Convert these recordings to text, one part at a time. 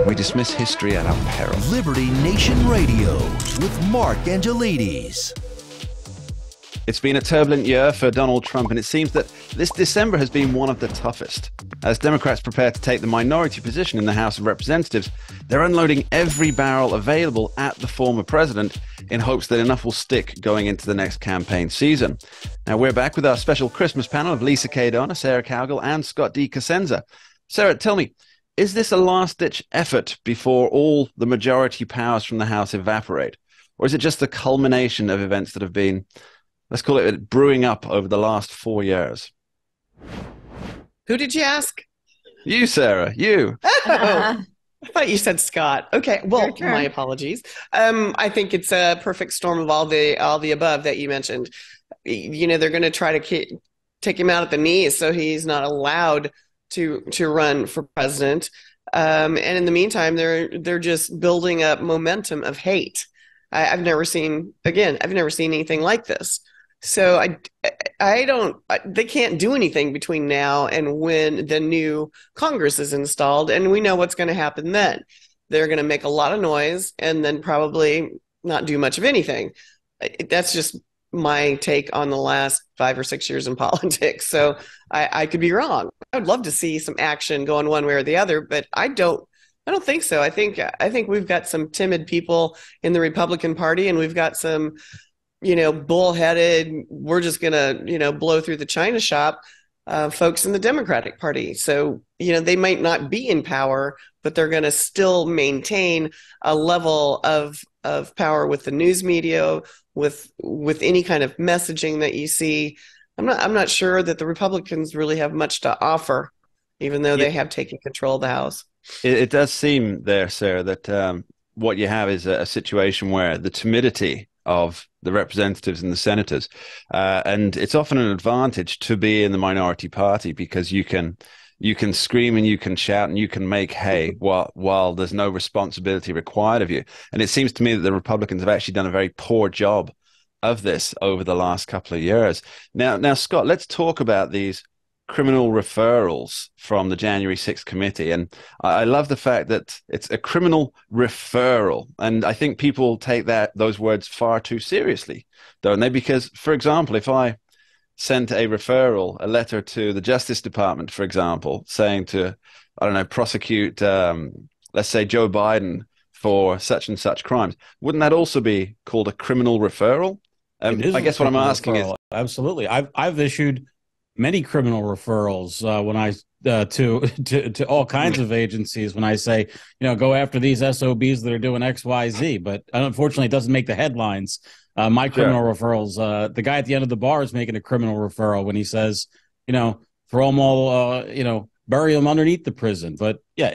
We dismiss history at our peril. Liberty Nation Radio with Mark Angelides. It's been a turbulent year for Donald Trump, and it seems that this December has been one of the toughest. As Democrats prepare to take the minority position in the House of Representatives, they're unloading every barrel available at the former president in hopes that enough will stick going into the next campaign season. Now, we're back with our special Christmas panel of Lisa K. Donner, Sarah Cowgill, and Scott D. Cosenza. Sarah, tell me, is this a last-ditch effort before all the majority powers from the House evaporate? Or is it just the culmination of events that have been, let's call it, brewing up over the last 4 years? Who did you ask? You, Sarah, you. Oh, I thought you said Scott. Okay, well, my apologies. I think it's a perfect storm of all the above that you mentioned. You know, they're going to try to take him out at the knees so he's not allowed to run for president. And in the meantime, they're just building up momentum of hate. I've never seen anything like this. So they can't do anything between now and when the new Congress is installed. And we know what's going to happen then. They're going to make a lot of noise and then probably not do much of anything. That's just my take on the last 5 or 6 years in politics. So I could be wrong. I would love to see some action going one way or the other, but I don't think so. I think we've got some timid people in the Republican Party, and we've got some, bullheaded, we're just going to, blow through the China shop folks in the Democratic Party. So, they might not be in power, but they're going to still maintain a level of power with the news media, with any kind of messaging that you see. I'm not sure that the Republicans really have much to offer, even though they have taken control of the House. It does seem there, Sarah, that what you have is a situation where the timidity of the representatives and the senators, and it's often an advantage to be in the minority party because you can scream and you can shout and you can make hay while there's no responsibility required of you. And it seems to me that the Republicans have actually done a very poor job of this over the last couple of years. Now, Scott, let's talk about these criminal referrals from the January 6th committee. And I love the fact that it's a criminal referral. And I think people take those words far too seriously, don't they? Because, for example, if I sent a letter to the Justice Department, for example, saying to, prosecute, let's say, Joe Biden for such and such crimes, wouldn't that also be called a criminal referral? I guess what I'm asking is... Absolutely. I've issued many criminal referrals when I to all kinds of agencies when I say, go after these SOBs that are doing X, Y, Z. But unfortunately, it doesn't make the headlines. My criminal referrals, the guy at the end of the bar is making a criminal referral when he says, throw them all, bury them underneath the prison. But yeah,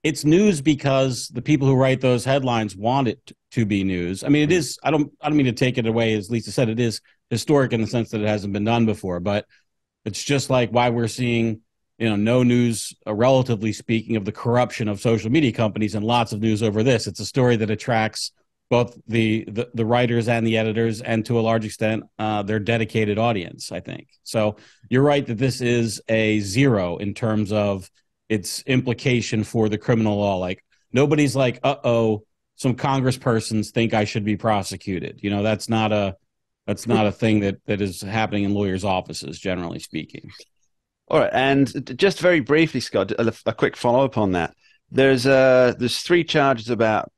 it's news because the people who write those headlines want it to be news. I mean, it is. I don't mean to take it away, as Lisa said. It is historic in the sense that it hasn't been done before. But it's just like why we're seeing, no news, relatively speaking, of the corruption of social media companies, and lots of news over this. It's a story that attracts both the writers and the editors, and to a large extent, their dedicated audience, I think. So you're right that this is a zero in terms of its implication for the criminal law. Like, nobody's like, some congresspersons think I should be prosecuted. That's not a thing that is happening in lawyers' offices, generally speaking. All right. And just very briefly, Scott, a quick follow-up on that. There's 3 charges about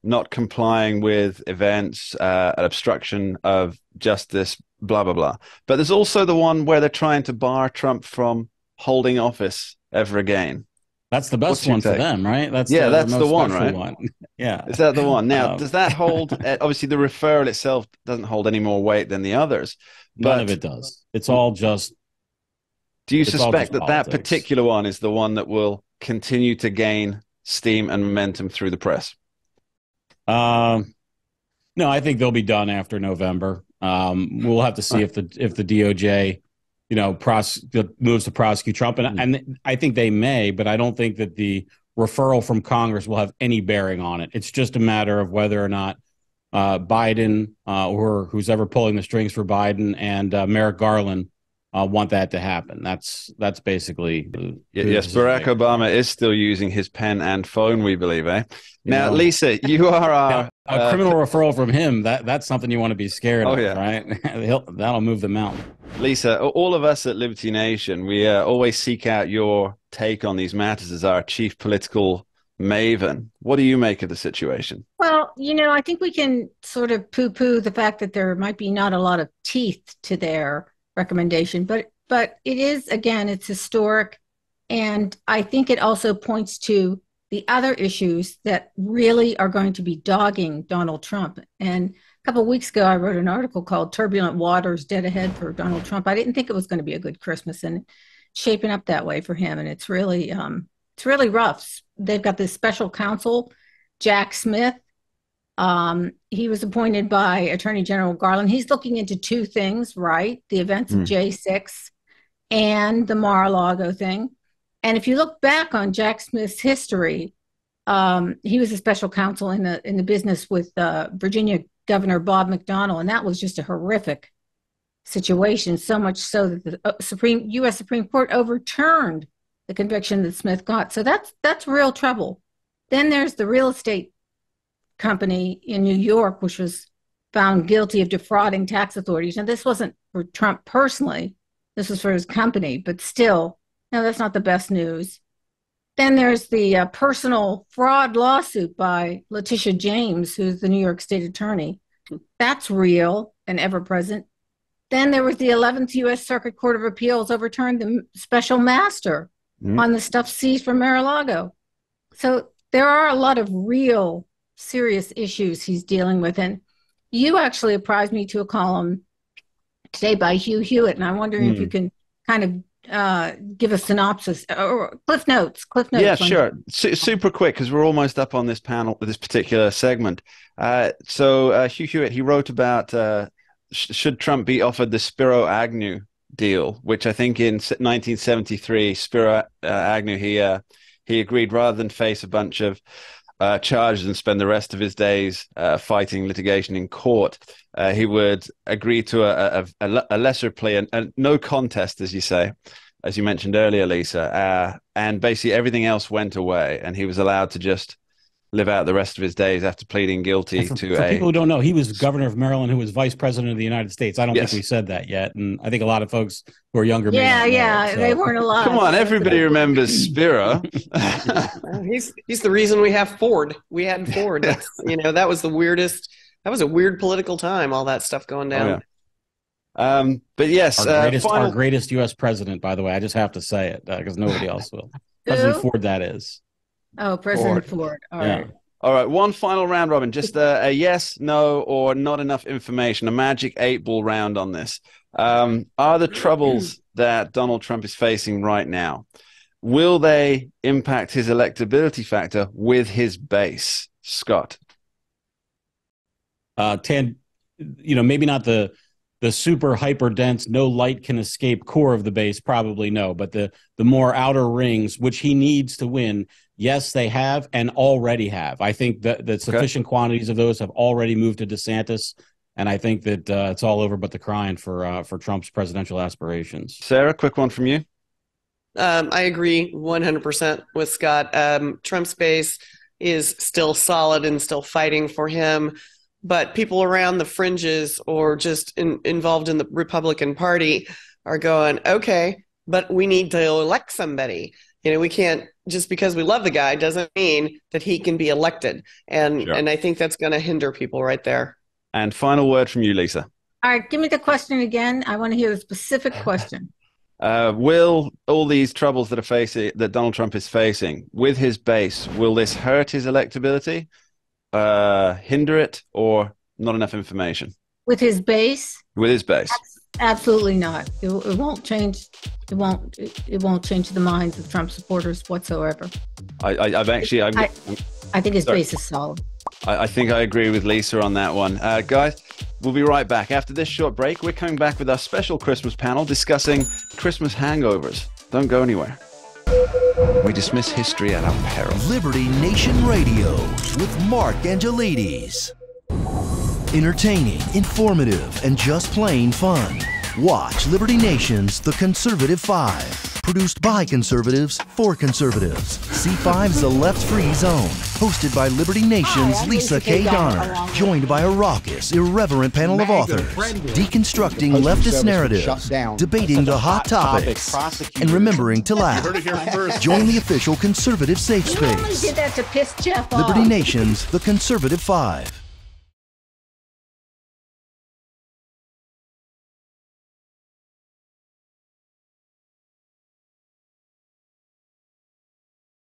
not complying with events, obstruction of justice, blah, blah, blah. But there's also the one where they're trying to bar Trump from holding office ever again. That's the best one for them, right? That's the one, right? One. Yeah. Is that the one? Now, does that hold? Obviously, the referral itself doesn't hold any more weight than the others. None of it does. It's all just... Do you suspect that particular one is the one that will continue to gain steam and momentum through the press? No, I think they'll be done after November. We'll have to see if the DOJ, moves to prosecute Trump, and I think they may, but I don't think that the referral from Congress will have any bearing on it. It's just a matter of whether or not Biden or who's ever pulling the strings for Biden and Merrick Garland want that to happen. That's basically yes. Barack Obama is still using his pen and phone, we believe, eh? Now, Lisa, you are our a criminal referral from him. That's something you want to be scared of, yeah. Right? That'll move the mountain. Lisa, all of us at Liberty Nation, we always seek out your take on these matters as our chief political maven. What do you make of the situation? Well, I think we can sort of poo-poo the fact that there might be not a lot of teeth to their recommendation, but it is, again, it's historic, and I think it also points to the other issues that really are going to be dogging Donald Trump. And a couple of weeks ago, I wrote an article called "Turbulent Waters: Dead Ahead for Donald Trump." I didn't think it was going to be a good Christmas, and it's shaping up that way for him, and it's really rough. They've got this special counsel, Jack Smith. He was appointed by Attorney General Garland. He's looking into two things, right? The events of J6 and the Mar-a-Lago thing. And if you look back on Jack Smith's history, he was a special counsel in the business with Virginia Governor Bob McDonnell, and that was just a horrific situation, so much so that the U.S. Supreme Court overturned the conviction that Smith got. So that's real trouble. Then there's the real estate company in New York, which was found guilty of defrauding tax authorities. And this wasn't for Trump personally. This was for his company, but still, no, that's not the best news. Then there's the personal fraud lawsuit by Letitia James, who's the New York State attorney. That's real and ever present. Then there was the 11th U.S. Circuit Court of Appeals overturned the special master on the stuff seized from Mar-a-Lago. So there are a lot of real serious issues he's dealing with. And you actually apprised me to a column today by Hugh Hewitt, and I'm wondering if you can kind of give a synopsis or Cliff Notes. Yeah, sure. Super quick, because we're almost up on this panel, this particular segment. So Hugh Hewitt, he wrote about should Trump be offered the Spiro Agnew deal, which I think in 1973, Spiro Agnew, he agreed rather than face a bunch of charges and spend the rest of his days fighting litigation in court, he would agree to a lesser plea and no contest, as you say, as you mentioned earlier, Lisa, and basically everything else went away, and he was allowed to just live out the rest of his days after pleading guilty for people who don't know, he was governor of Maryland, who was vice president of the United States. I don't think we said that yet, and I think a lot of folks who are younger. They weren't alive. Come on, everybody remembers Spiro. He's the reason we have Ford. We had Ford. That was the weirdest. That was a weird political time. All that stuff going down. Oh, yeah. But yes, our greatest U.S. president, by the way. I just have to say it because nobody else will. President Ford, that is. Oh, President Ford. All right. All right. One final round, Robin. Just a yes, no, or not enough information. A magic 8-ball round on this. Are the troubles that Donald Trump is facing right now, will they impact his electability factor with his base? Scott? Maybe not the super hyper dense, no light can escape core of the base, probably no, but the more outer rings, which he needs to win, yes, they have and already have. I think that sufficient quantities of those have already moved to DeSantis, and I think that it's all over but the crying for Trump's presidential aspirations. Sarah, quick one from you. I agree 100% with Scott. Trump's base is still solid and still fighting for him. But people around the fringes or just involved in the Republican Party are going, okay, but we need to elect somebody. We can't, just because we love the guy doesn't mean that he can be elected. And I think that's going to hinder people right there. And final word from you, Lisa. All right, give me the question again. I want to hear the specific question. Will all these troubles that Donald Trump is facing with his base, will this hurt his electability? Hinder it, or not enough information? With his base? With his base. Absolutely not. It won't change. It won't change the minds of Trump supporters whatsoever. I think his base is solid. I think I agree with Lisa on that one. Guys, we'll be right back. After this short break, we're coming back with our special Christmas panel discussing Christmas hangovers. Don't go anywhere. We dismiss history at our peril. Liberty Nation Radio with Mark Angelides. Entertaining, informative, and just plain fun. Watch Liberty Nation's The Conservative Five, produced by conservatives for conservatives. C5's The Left Free Zone, hosted by Liberty Nation's Lisa K. Donner, joined by a raucous, irreverent panel of authors, deconstructing leftist narratives, debating the hot topics, and remembering to laugh. Join the official conservative safe You only space. did that to piss Jeff off. Liberty Nation's The Conservative Five.